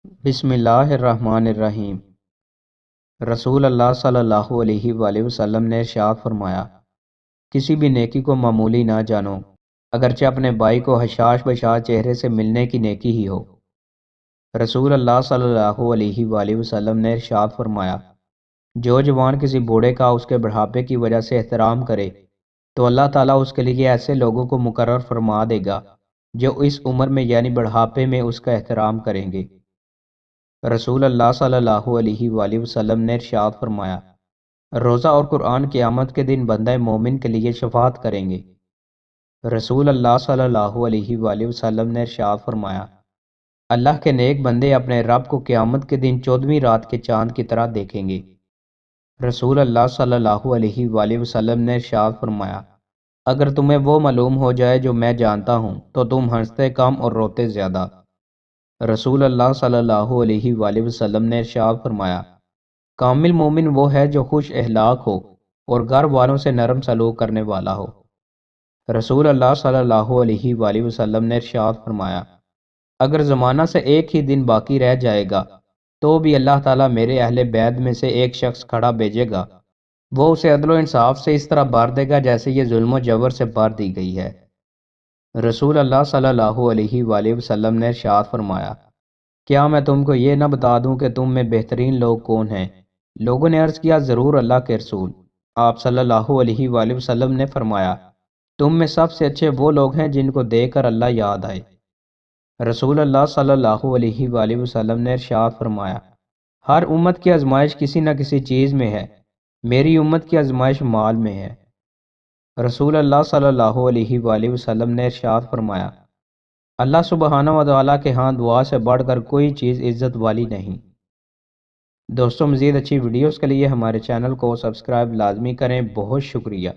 بسم اللہ الرحمن الرحیم۔ رسول اللہ صلی اللہ علیہ وآلہ وسلم نے ارشاد فرمایا، کسی بھی نیکی کو معمولی نہ جانو، اگرچہ اپنے بھائی کو حشاش بشاش چہرے سے ملنے کی نیکی ہی ہو۔ رسول اللہ صلی اللہ علیہ وآلہ وسلم نے ارشاد فرمایا، جو جوان کسی بوڑھے کا اس کے بڑھاپے کی وجہ سے احترام کرے تو اللہ تعالیٰ اس کے لیے ایسے لوگوں کو مقرر فرما دے گا جو اس عمر میں یعنی بڑھاپے میں اس کا احترام کریں گے۔ رسول اللہ صلی اللہ علیہ وآلہ وسلم نے ارشاد فرمایا، روزہ اور قرآن قیامت کے دن بندہ مومن کے لیے شفاعت کریں گے۔ رسول اللہ صلی اللہ علیہ وآلہ وسلم نے ارشاد فرمایا، اللہ کے نیک بندے اپنے رب کو قیامت کے دن 14ویں رات کے چاند کی طرح دیکھیں گے۔ رسول اللہ صلی اللہ علیہ وآلہ وسلم نے ارشاد فرمایا، اگر تمہیں وہ معلوم ہو جائے جو میں جانتا ہوں تو تم ہنستے کم اور روتے زیادہ۔ رسول اللہ صلی اللہ علیہ وآلہ وسلم نے ارشاد فرمایا، کامل مومن وہ ہے جو خوش اخلاق ہو اور گھر والوں سے نرم سلوک کرنے والا ہو۔ رسول اللہ صلی اللہ علیہ وآلہ وسلم نے ارشاد فرمایا، اگر زمانہ سے ایک ہی دن باقی رہ جائے گا تو بھی اللہ تعالیٰ میرے اہل بیت میں سے ایک شخص کھڑا بھیجے گا، وہ اسے عدل و انصاف سے اس طرح بھر دے گا جیسے یہ ظلم و جبر سے بھر دی گئی ہے۔ رسول اللہ صلی اللہ علیہ وآلہ وسلم نے ارشاد فرمایا، کیا میں تم کو یہ نہ بتا دوں کہ تم میں بہترین لوگ کون ہیں؟ لوگوں نے عرض کیا، ضرور اللہ کے رسول۔ آپ صلی اللہ علیہ وآلہ وسلم نے فرمایا، تم میں سب سے اچھے وہ لوگ ہیں جن کو دیکھ کر اللہ یاد آئے۔ رسول اللہ صلی اللہ علیہ وآلہ وسلم نے ارشاد فرمایا، ہر امت کی آزمائش کسی نہ کسی چیز میں ہے، میری امت کی آزمائش مال میں ہے۔ رسول اللہ صلی اللہ علیہ وآلہ وسلم نے ارشاد فرمایا، اللہ سبحانہ و تعالیٰ کے ہاں دعا سے بڑھ کر کوئی چیز عزت والی نہیں۔ دوستوں، مزید اچھی ویڈیوز کے لیے ہمارے چینل کو سبسکرائب لازمی کریں۔ بہت شکریہ۔